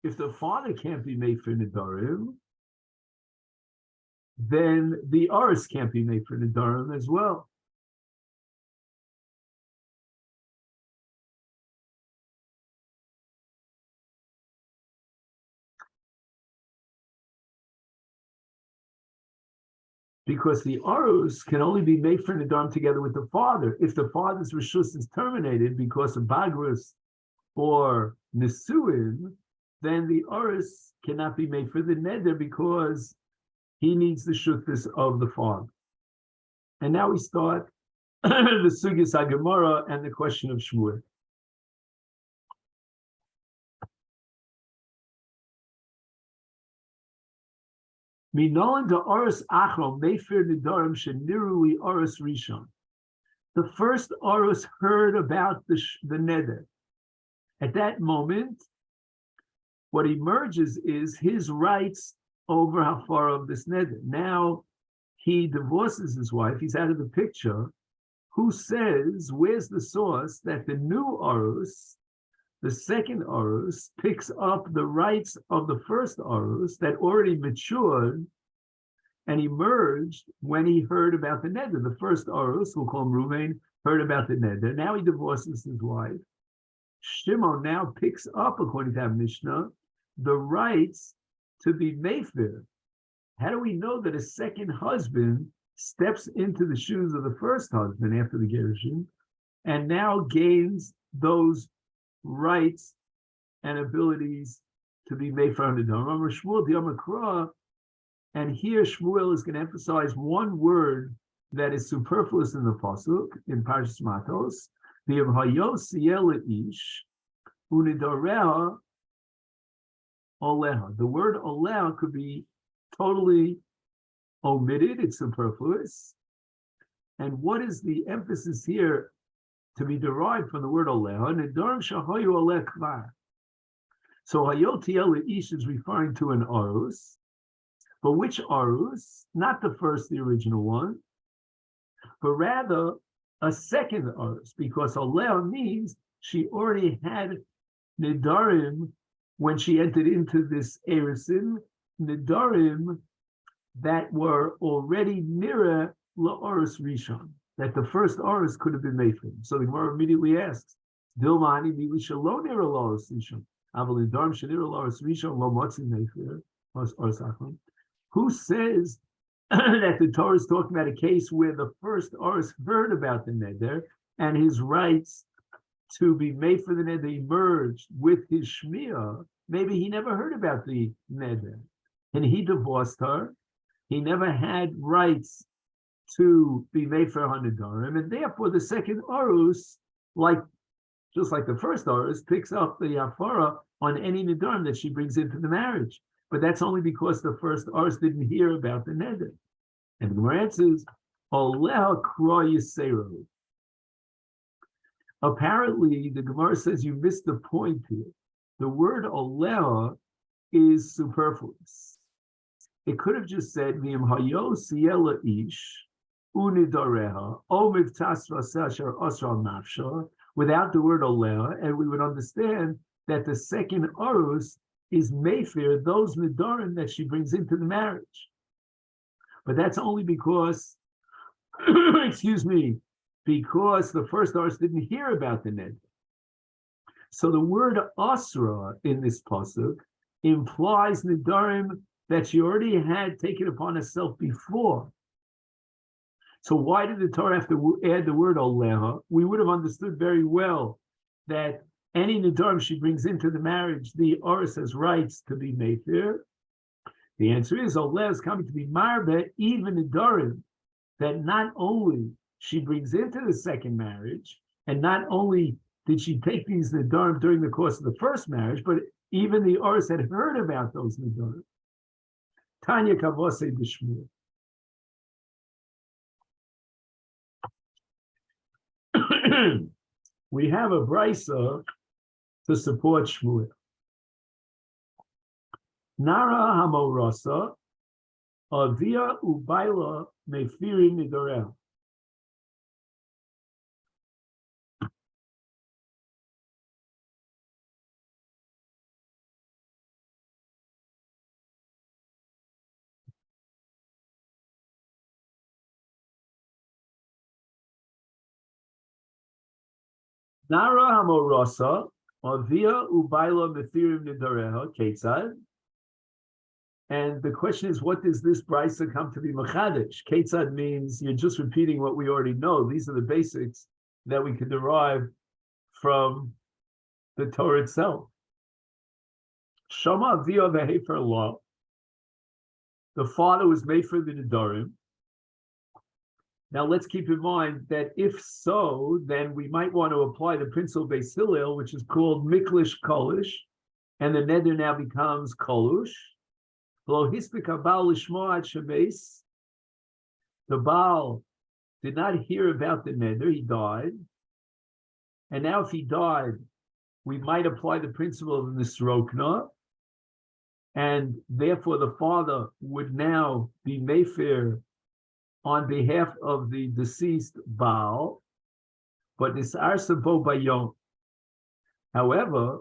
if the father can't be made for Nedarim, then the Aris can't be made for Nedarim as well. Because the Arus can only be made for Nedarim together with the father. If the father's Rishus is terminated because of Bagras or Nisuin, then the Arus cannot be made for the Neder because he needs the Shuthis of the father. And now we start the Sugis HaGemara and the question of Shmuel. Minolan de Oris Achron Mefer Nedarim Shenirui Oris Rishon. The first Oris heard about the Neder. At that moment, what emerges is his rights over Hafara of this Neder. Now he divorces his wife, he's out of the picture. Who says, where's the source that the new Oris, the second Orus, picks up the rights of the first Orus that already matured and emerged when he heard about the Neder? The first Orus, we'll call him Ruvain, heard about the Neder. Now he divorces his wife. Shimon now picks up, according to our Mishnah, the rights to be Mefer. How do we know that a second husband steps into the shoes of the first husband after the Gerushin and now gains those rights and abilities to be made for Nedarim? Shmuel Diyamakra, and here Shmuel is going to emphasize one word that is superfluous in the pasuk in Parshas Matos. The word oleha could be totally omitted; it's superfluous. And what is the emphasis here to be derived from the word oleha? Nedarim shahayu oleh kvar. So hayotiel ish is referring to an arus, but which arus? Not the first, the original one, but rather a second arus, because oleha means she already had nedarim when she entered into this erisin, nedarim that were already nearer la'arus rishon, that the first arus could have been made for him. So the Gemara immediately asks, Dilmani milisha lo nira la'arus rishon, aval nedarim shenira la'arus rishon lo motzi mefer arus achron. Who says that the Torah is talking about a case where the first arus heard about the neder and his rights to be made for the neder emerged with his shmiyah? Maybe he never heard about the neder and he divorced her. He never had rights to be made for her nedarim, and therefore the second arus, just like the first arus, picks up the hafara on any nedarim that she brings into the marriage. But that's only because the first arus didn't hear about the neder. And the Gemara answers, Oleha kra yiseru. Apparently, the Gemara says you missed the point here. The word oleha is superfluous. It could have just said, V'im hayo siela ish unidareha o mivtas vasashar asral nafsha, without the word oleha, and we would understand that the second arus is mefer, those nedarim that she brings into the marriage. But that's only because, excuse me, because the first arus didn't hear about the neder. So the word asra in this pasuk implies nedarim that she already had taken upon herself before. So why did the Torah have to add the word oleha? We would have understood very well that any nedarim she brings into the marriage, the Oris has rights to be made there. The answer is oleha is coming to be marbe, even nedarim that not only she brings into the second marriage, and not only did she take these nedarim during the course of the first marriage, but even the Oris had heard about those nedarim. Tanya Kavose B'Shmuel. We have a brisa to support Shmuel. Nara Hamorasa Avia Ubaila Mefiri Nidorel. Nara hamorosa, avia ubaila methirim nidareha, ketzad. And the question is, what does this brisa come to be machadish? Ketzad means you're just repeating what we already know. These are the basics that we can derive from the Torah itself. Shama avia vehefer law. The father was made for the Nedarim. Now let's keep in mind that if so, then we might want to apply the principle of Beis Hillel, which is called Miklish Kolish, and the Neder now becomes Kolush. The Baal did not hear about the Neder, he died. And now if he died, we might apply the principle of Nisrokna, and therefore the father would now be Mefer on behalf of the deceased Baal, but Nisarsa Bo Bayom. However,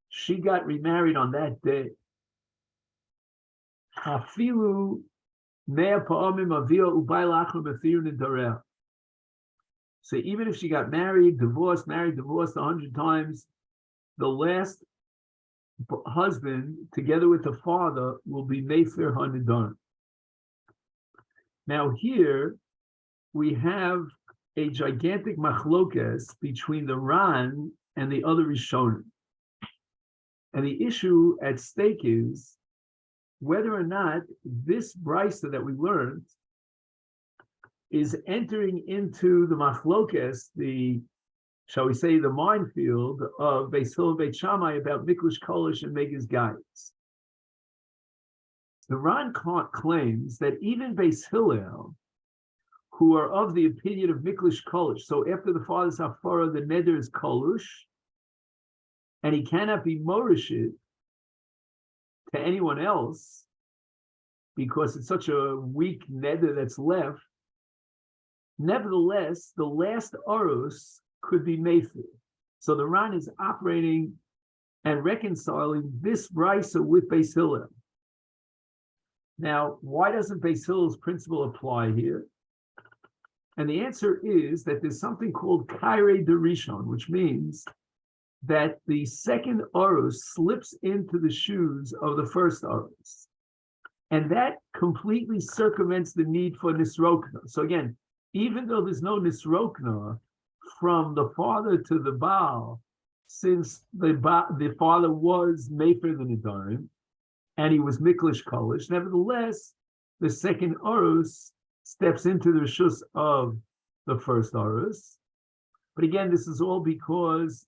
she got remarried on that day. Hafilu mea pa'amim avia ubayil achar methir nidareh. So even if she got married, divorced, 100 times, the last husband, together with the father, will be Mefer HaNidarim. Now here, we have a gigantic machlokes between the Ran and the other Rishonim. And the issue at stake is whether or not this brisa that we learned is entering into the machlokes, shall we say, the minefield of Beis Hillel Beit Shammai about Miklish Kolish and Megas Gaius. The Ran claims that even Beis Hillel, who are of the opinion of Miklish Kolish, so after the father's hafara, the neder is Kolush, and he cannot be morishit to anyone else because it's such a weak neder that's left. Nevertheless, the last Orus could be Mefer. So the Ran is operating and reconciling this brisa with Beis Hillel. Now, why doesn't Beis Hillel's principle apply here? And the answer is that there's something called Kairei Derishon, which means that the second Orus slips into the shoes of the first Orus. And that completely circumvents the need for Nisrokna. So again, even though there's no Nisrokna from the father to the Baal, since the father was Mefer the Nedarim, and he was Miklish Kolish, nevertheless, the second Orus steps into the Rishus of the first Orus. But again, this is all because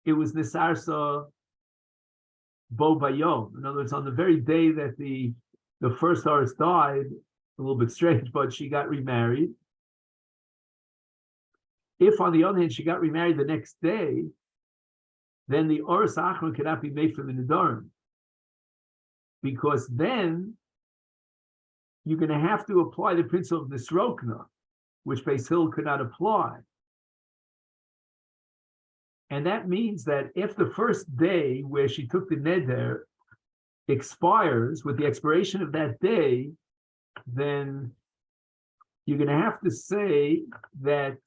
it was Nisarsa Bo Bayom. In other words, on the very day that the first Orus died, a little bit strange, but she got remarried. If, on the other hand, she got remarried the next day, then the Orus Achron cannot be made for the Nedarim. Because then you're going to have to apply the principle of Nisrokna, which Beis Hillel could not apply. And that means that if the first day where she took the neder expires, with the expiration of that day, then you're going to have to say that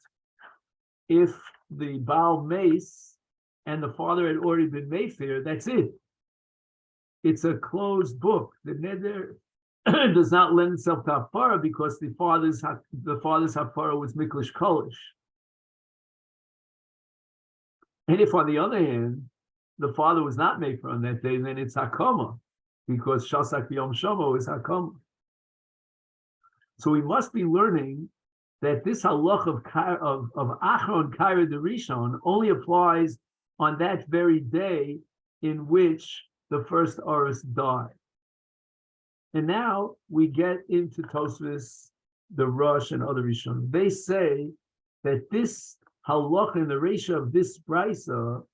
if the Baal Mace and the father had already been Mefer, that's it. It's a closed book. The neder does not lend itself to hafara because the father's hafara was Miklish Kolish. And if, on the other hand, the father was not Mefer on that day, then it's hakama, because shasak b'yom shamo is hakama. So we must be learning that this halach of achron kaira derishon only applies on that very day in which the first Orus died. And now we get into Tosfos, the Rosh, and other Rishonim. They say that this halach in the ratio of this brisa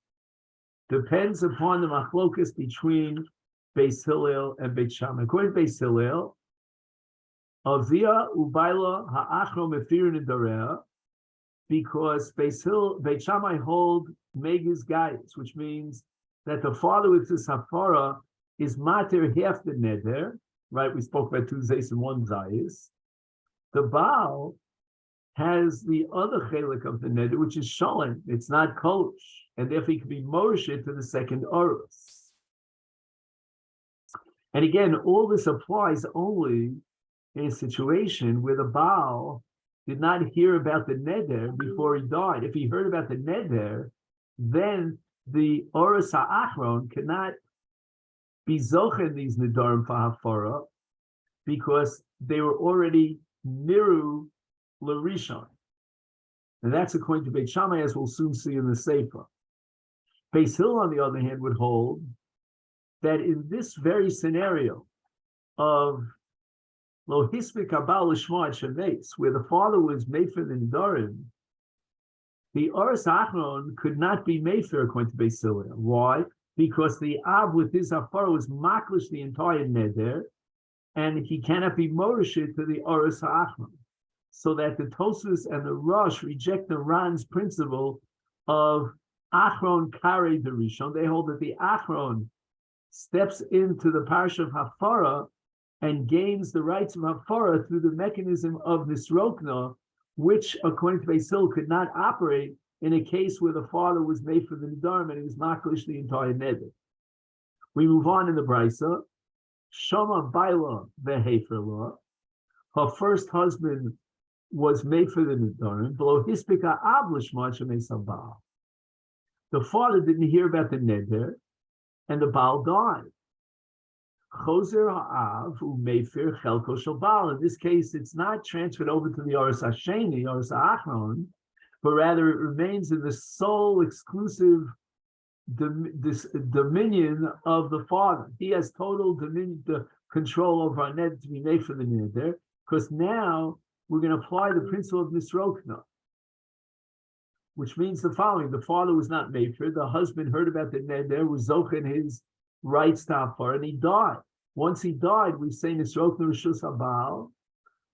depends upon the machlokas between Beis Hillel and Beit Shammai. According to Beis Hillel, Avia ubayla ha'achro mefir nidarea, because Beit Shammai hold megas gaius, which means that the father with his hafara is mater half the neder, right? We spoke about 2 zayis and 1 zayis. The Baal has the other chelik of the neder, which is shalom. It's not kolish, and therefore he can be morshed to the second orus. And again, all this applies only in a situation where the Baal did not hear about the neder before he died. If he heard about the neder, then the orus ha'achron cannot be zochen these nedarim for hafara because they were already niru l'rishon. And that's according to Beit Shammai, as we'll soon see in the Sefer. Beis Hillel, on the other hand, would hold that in this very scenario of lo hispik habal l'shma et shemeis, where the father was mefer the nedarim, the orus ha'achron could not be mefer according to Beis Hillel. Why? Because the Av with his hafara was maklish the entire neder, and he cannot be morished to the orus ha'achron. So that the Tosfos and the Rosh reject the Ran's principle of Achron Kare the Rishon. They hold that the Achron steps into the parish of Hafara and gains the rights of Hafara through the mechanism of Nisrokna, which, according to Beis Hillel, could not operate in a case where the father was made for the Nedarim and he was maklish the entire neder. We move on in the Brisa. Shama Baila Vehefer law. Her first husband was made for the Nedarim. Below Hispika Ablish Macha Baal. The father didn't hear about the neder, and the Baal died. Choser Ha'av Umeifir Chelko Shel Baal. In this case, it's not transferred over to the Orus Hasheni, Orus Ha'achron, but rather it remains in the sole exclusive dominion of the father. He has total dominion, the control over our neder to be made for the neder, because now we're going to apply the principle of Nisrokna, which means the following. The father was not made for, the husband heard about the neder, was zochen his rights to hafar, and he died. Once he died, we say Nisrokna Rishus HaBaal,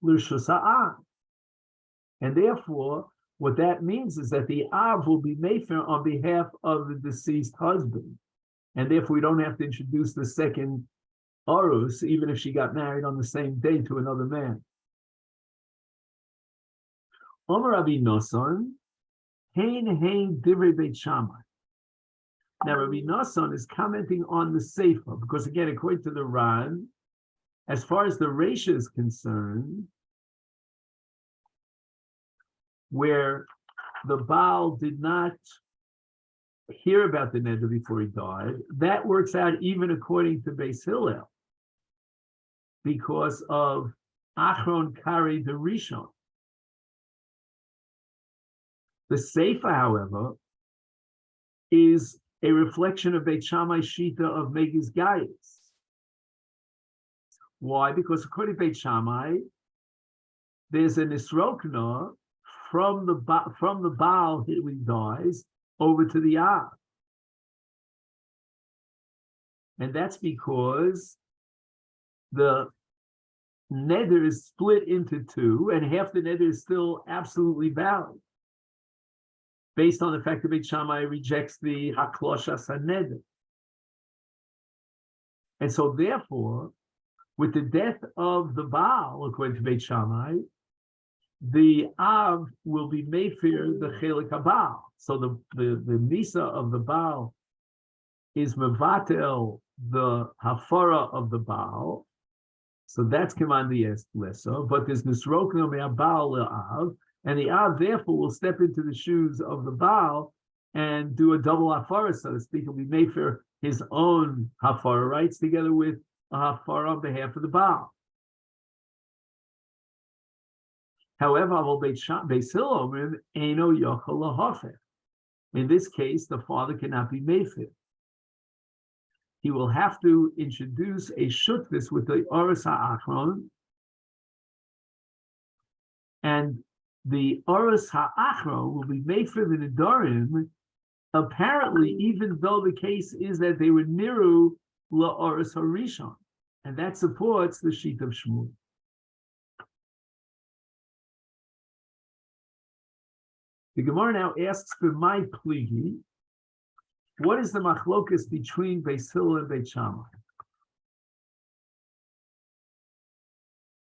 Rishus Ha'av. And therefore, what that means is that the Av will be made for on behalf of the deceased husband. And therefore, we don't have to introduce the second Orus, even if she got married on the same day to another man. Omer Rabbi Nosson, Hein Divrei Beit Shammai. Now Rabbi Nosson is commenting on the Sefer, because again, according to the Ran, as far as the Reisha is concerned, where the Baal did not hear about the neder before he died, that works out even according to Beis Hillel, because of Achron Kari the Rishon. The Sefer, however, is a reflection of Beit Shammai Shita of Megiz Gayis. Why? Because according to Beit Shammai, there's a Nisrokna from the Baal who he dies over to the Av. And that's because the neder is split into two, and half the neder is still absolutely valid, based on the fact that Beit Shammai rejects the Hakloshas HaNeder. And so therefore, with the death of the Baal, according to Beit Shammai, the Av will be Meifir the Chelik HaBaal. So the Misa of the Baal is Mevatel the Hafara of the Baal. So that's Keman the Lesser, but there's Nisrokna Me'Baal Le'Av, and the Av therefore will step into the shoes of the Baal and do a double Hafara, so to speak. He'll be made for his own Hafara rights together with a Hafara on behalf of the Baal. However, Beis Hillel Eino Yochel Lahafeh. In this case, the father cannot be mefer. He will have to introduce a shutvis with the Orus Ha'achron, and the Orus Ha'achron will be made for the Nedarim, apparently, even though the case is that they were Niru LaOrus HaRishon, and that supports the sheet of Shmuel. The Gemara now asks for my pligi, what is the machlokas between Beis Hillel and Beit Shammai?